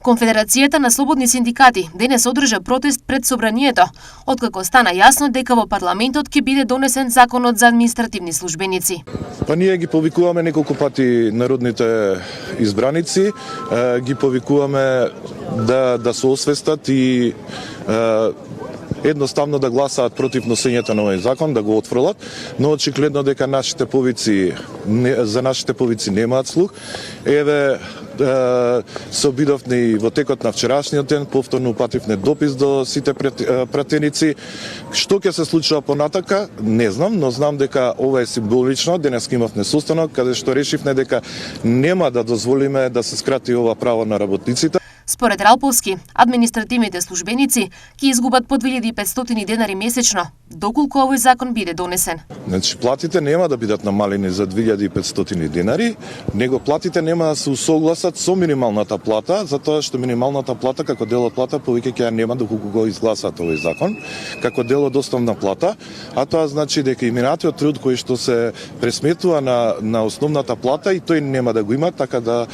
Конфедерацијата на слободни синдикати денес одржа протест пред собранието, откако стана јасно дека во парламентот ќе биде донесен законот за административни службеници. Па ние ги повикуваме неколку пати народните избраници, ги повикуваме да се освестат и едноставно да гласаат против носењето на овој закон, да го отфрлат, но очигледно дека за нашите повици немаат слух. Еве се обидовме и во текот на вчерашниот ден, повторно упативме допис до сите пратеници. Што ќе се случува понатака, не знам, но знам дека ова е символично. Денес имавме состанок каде што решивме дека нема да дозволиме да се скрати ова право на работниците. Според Ралповски, административните службеници ќе изгубат по 2500 денари месечно, доколку овој закон биде донесен. Значи, платите нема да бидат намалени за 2500 денари, него платите нема да се усогласат со минималната плата, затоа што минималната плата како дел од плата повеќе ќе нема доколку го изгласаат овој закон, како дел од основна плата, а тоа значи дека и минатиот труд кој што се пресметува на основната плата и тој нема да го има, така да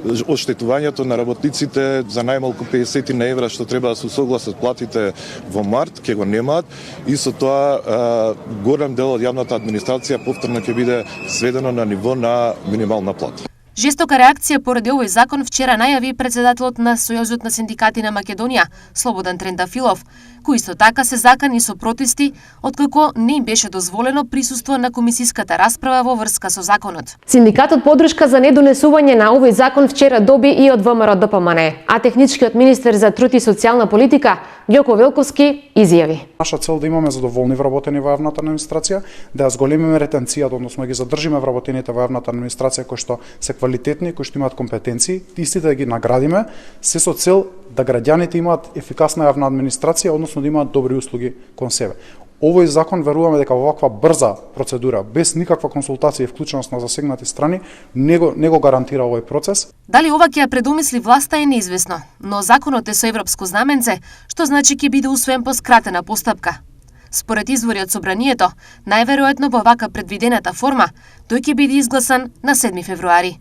оштетувањето на работниците за најмалку 50 на евра што треба да се усогласат платите во март ќе го немаат и со тоа голем дел од јавната администрација повторно ќе биде сведено на ниво на минимална плата. Жестока реакција поради овој закон вчера најави председателот на Сојузот на синдикати на Македонија, Слободан Трендафилов, кој исто така се закани со протести, откако не им беше дозволено присуство на комисиската расправа во врска со законот. Синдикатот поддршка за недонесување на овој закон вчера доби и од ВМРО ДПМН, а техничкиот министер за труд и социјална политика, Ѓоко Велковски, изјави. Наша цел да имаме задоволни вработени во јавната администрација, да ја зголемиме ретенцијата, односно ги задржиме вработените во јавната администрација кои што се квалитетни, кои што имаат компетенции, истите да ги наградиме, се со цел да граѓаните имаат ефикасна јавна администрација, односно да имаат добри услуги кон себе. Овој закон веруваме дека оваква брза процедура, без никаква консултација и вклученост на засегнати страни, не го гарантира овој процес. Дали ова ќе ја предомисли власта е неизвестно, но законот е со европско знаменце, што значи ќе биде усвоен по скратена постапка. Според извори од собранието, најверојатно во вака предвидената форма, тој ќе биде изгласан на 7 февруари.